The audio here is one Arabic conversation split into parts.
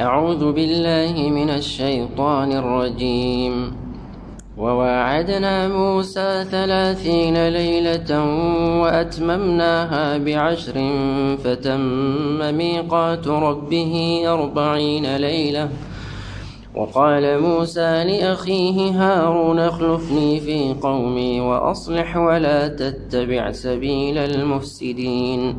أعوذ بالله من الشيطان الرجيم. وواعدنا موسى 30 ليلة وأتممناها ب10 فتم ميقات ربه 40 ليلة. وقال موسى لأخيه هارون اخلفني في قومي وأصلح ولا تتبع سبيل المفسدين.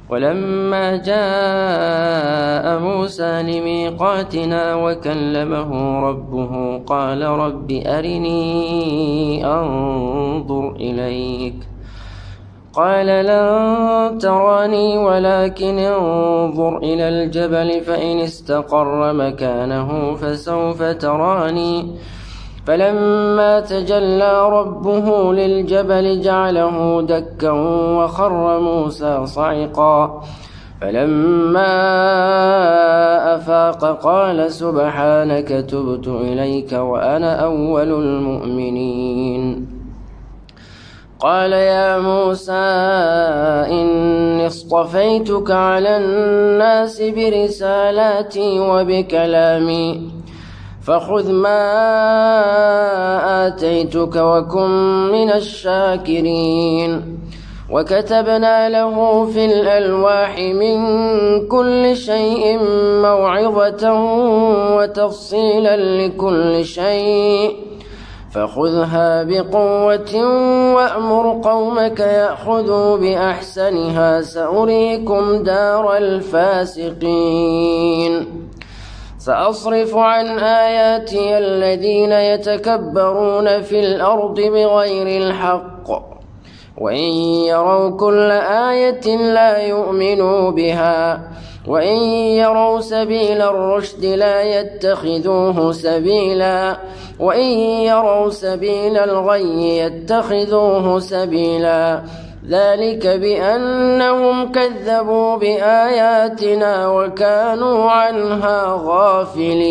ولما جاء موسى لميقاتنا وكلمه ربه قال رب أرني أنظر إليك. قال لن تراني ولكن انظر إلى الجبل فإن استقر مكانه فسوف تراني. فلما تجلى ربه للجبل جعله دكا وخر موسى صعقا. فلما أفاق قال سبحانك تبت إليك وأنا أول المؤمنين. قال يا موسى إني اصطفيتك على الناس برسالاتي وبكلامي فخذ ما آتيتك وكن من الشاكرين. وكتبنا له في الألواح من كل شيء موعظة وتفصيلا لكل شيء فخذها بقوة وأمر قومك يأخذوا بأحسنها سأريكم دار الفاسقين. سأصرف عن آياتي الذين يتكبرون في الأرض بغير الحق وإن يروا كل آية لا يؤمنوا بها وإن يروا سبيل الرشد لا يتخذوه سبيلا وإن يروا سبيل الغي يتخذوه سبيلا. ذلك بأنهم كذبوا بآياتنا وكانوا عنها غافلين.